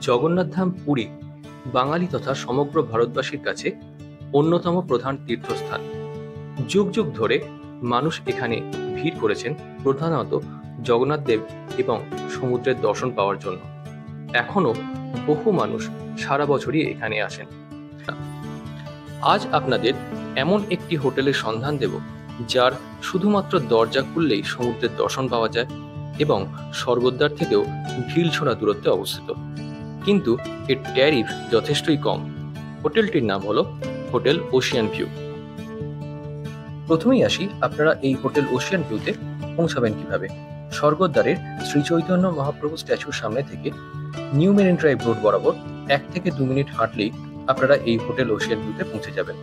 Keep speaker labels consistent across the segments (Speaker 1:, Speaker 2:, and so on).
Speaker 1: জগন্নাথ ধাম পুরী বাঙালি তথা সমগ্র ভারতবাসীর কাছে অন্যতম প্রধান তীর্থস্থান। যুগ যুগ ধরে মানুষ এখানে ভিড় করেছেন প্রধানত জগন্নাথ দেব এবং সমুদ্রের দর্শন পাওয়ার জন্য। এখনো বহু মানুষ সারা বছরই এখানে আসেন। আজ আপনাদের এমন একটি হোটেলের সন্ধান দেব যার শুধুমাত্র দরজা খুললেই সমুদ্রের দর্শন পাওয়া যায় এবং স্বর্গদ্বার থেকেও ঢিল ছোড়া দূরত্বে অবস্থিত, কিন্তু এর ট্যারিফ যথেষ্টই কম। হোটেলটির নাম হলো হোটেল ওশিয়ান ভিউ। প্রথমেই আসি, আপনারা এই হোটেল ওশিয়ান ভিউতে পৌঁছাবেন কিভাবে। স্বর্গদ্বারের শ্রী চৈতন্য মহাপ্রভু স্ট্যাচুর সামনে থেকে নিউ মেরিন ড্রাইভ রোড বরাবর 1 থেকে 2 মিনিট হাঁটলেই আপনারা এই হোটেল ওশিয়ান ভিউতে পৌঁছে যাবেন।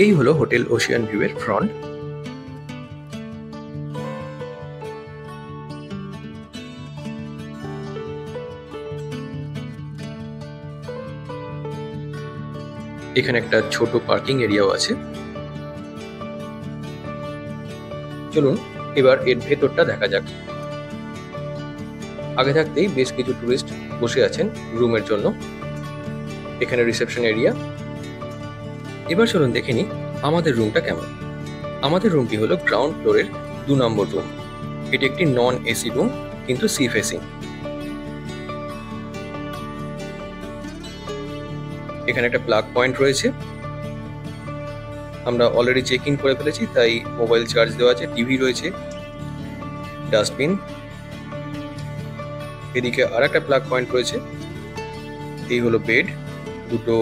Speaker 1: এই হলো হোটেল ওশিয়ান ভিউ এর ফ্রন্ট। এখানে একটা ছোট পার্কিং এরিয়াও আছে। চলুন এবার এর ভেতরটা দেখা যাক। আগে থাকতেই বেশ কিছু টুরিস্ট বসে আছেন রুমের জন্য। এখানে রিসেপশন এরিয়া। এবার চলুন দেখে নিই আমাদের রুমটা কেমন। আমাদের রুমটি হলো গ্রাউন্ড ফ্লোরের 2 নম্বর রুম। এটি একটি নন এসি রুম, কিন্তু সি ফেসিং। এখানে একটা প্লাগ পয়েন্ট রয়েছে। আমরা অলরেডি চেক ইন করে ফেলেছি, তাই মোবাইল চার্জ দেওয়া আছে। টিভি রয়েছে, ডাস্টবিন। এদিকে আর একটা প্লাগ পয়েন্ট রয়েছে। এই হলো বেড, 2টো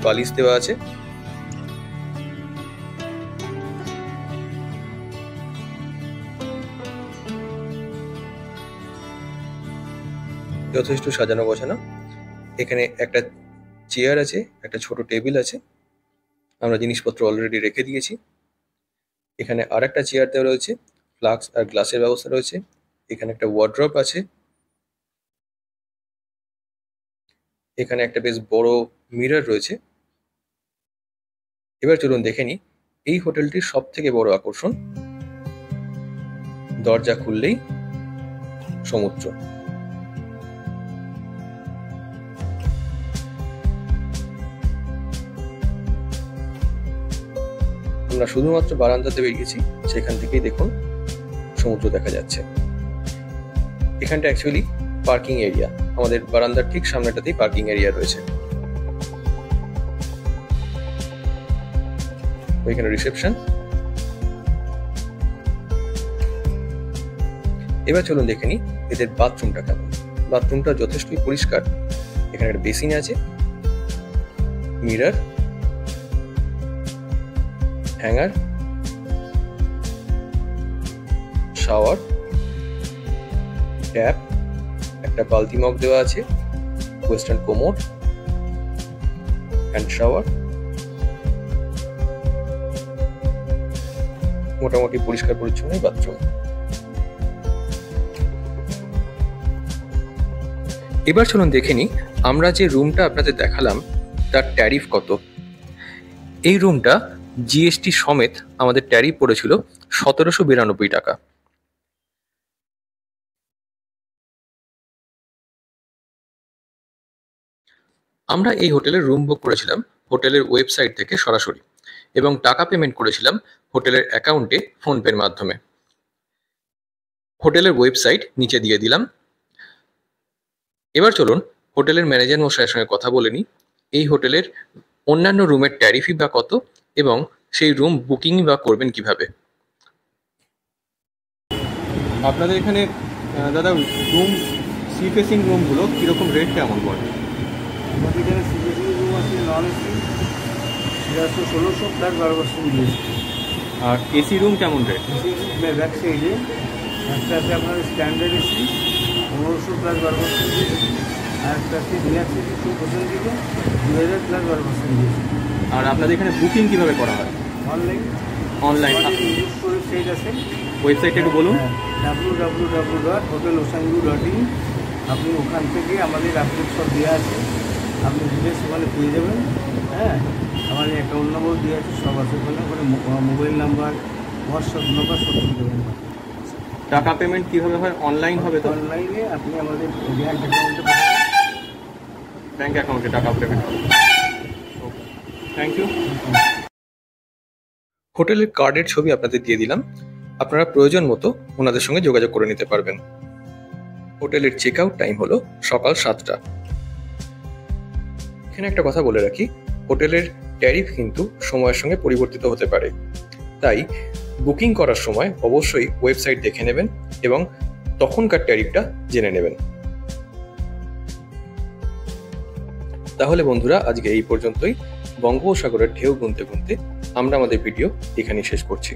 Speaker 1: বালিশ দেওয়া আছে। যথেষ্ট সাজানো গোছানো। এখানে একটা চেয়ার আছে, একটা ছোট টেবিল আছে। আমরা জিনিসপত্র অলরেডি রেখে দিয়েছি। এখানে আর একটা চেয়ার দেওয়া রয়েছে, ফ্লাস্ক আর গ্লাসের ব্যবস্থা রয়েছে। এখানে একটা ওয়ার্ড্রপ আছে। এখানে একটা বেশ বড় মিরর রয়েছে। এবার চলুন দেখে নিই এই হোটেলটির সব থেকে বড় আকর্ষণ, দরজা খুললেই সমুদ্র। আমরা শুধুমাত্র বারান্দাতে বেরিয়েছি, সেখান থেকেই দেখুন সমুদ্র দেখা যাচ্ছে। এখানটা অ্যাকচুয়ালি পার্কিং এরিয়া। আমাদের বারান্দার ঠিক সামনেটাতেই পার্কিং এরিয়া রয়েছে। ওইখানে রিসেপশন। এবার চলুন দেখে নিই এদের বাথরুমটা কেমন। বাথরুমটা যথেষ্টই পরিষ্কার। এখানে একটা বেসিন আছে, মিরর, হ্যাঙ্গার, শাওয়ার, ট্যাপ, একটা বালতি মগ দেওয়া আছে, ওয়েস্টার্ন কোমোড, হ্যান্ড শাওয়ার। মোটামুটি পরিষ্কার পরিচ্ছন্ন বাথরুম। এবার চলুন দেখে নিই আমরা যে রুমটা আপনাদের দেখালাম তার ট্যারিফ কত। এই রুমটা জিএসটি সমেত আমাদের ট্যারিফ পড়েছিল 1792 টাকা। আমরা এই হোটেলের রুম বুক করেছিলাম হোটেলের ওয়েবসাইট থেকে সরাসরি, এবং টাকা পেমেন্ট করেছিলাম হোটেলের অ্যাকাউন্টে ফোনপের মাধ্যমে। হোটেলের ওয়েবসাইট নিচে দিয়ে দিলাম। এবার চলুন হোটেলের ম্যানেজার মশাইয়ের সঙ্গে কথা বলে নিই এই হোটেলের অন্যান্য রুমের ট্যারিফই বা কত এবং সেই রুম বুকিংই বা করবেন কিভাবে।
Speaker 2: আপনাদের এখানে দাদা রুম সি ফেসিং রুমগুলো কীরকম রেট কেমন পড়ে?
Speaker 3: আমাদের এখানে সি ফেসিং রুম আছে নন এসি 1600 প্লাস 12% জিএসটি।
Speaker 2: আর এসি রুম কেমন রেট?
Speaker 3: এসি ব্যাক সাইডে একটা আছে আপনার স্ট্যান্ডার্ড এসি 1500 প্লাস 12% জিএসটি, আর একটা আছে ডিলাক্স এসি 2% দিকে 2000 প্লাস 12% জিএসটি।
Speaker 2: আর আপনাদের এখানে বুকিং কিভাবে করা হয়?
Speaker 3: অনলাইন ওয়েবসাইট আছে,
Speaker 2: ওয়েবসাইটটা একটু বলুন।
Speaker 3: www.hoteloceanview.in। আপনি ওখান থেকে আমাদের আপডেট সব দেওয়া আছে, আপনি ডিটেলস ওখানে পেয়ে যাবেন। হ্যাঁ, আমাদের অ্যাকাউন্ট নম্বর দেওয়া আছে, সব আছে ওখানে। ওখানে মোবাইল নাম্বার, হোয়াটসঅ্যাপ নাম্বার সব পেয়ে যাবেন।
Speaker 2: টাকা পেমেন্ট কিভাবে হয়? অনলাইন হবে তো?
Speaker 3: অনলাইনে আপনি আমাদের
Speaker 2: ব্যাংক অ্যাকাউন্টে টাকা পেমেন্ট হবে। Thank you.
Speaker 1: হোটেলের কার্ডের ছবি আপনাদের দিয়ে দিলাম, আপনারা প্রয়োজন মতো ওনাদের সঙ্গে যোগাযোগ করে নিতে পারবেন। হোটেলের চেক আউট টাইম হলো সকাল 7টা। এখানে একটা কথা বলে রাখি, হোটেলের ট্যারিফ কিন্তু সময়ের সঙ্গে পরিবর্তিত হতে পারে, তাই বুকিং করার সময় অবশ্যই ওয়েবসাইট দেখে নেবেন এবং তখনকার ট্যারিফটা জেনে নেবেন। তাহলে বন্ধুরা, আজকে এই পর্যন্তই। বঙ্গোপসাগরের ঢেউ গুনতে গুনতে আমরা আমাদের ভিডিও এখানেই শেষ করছি।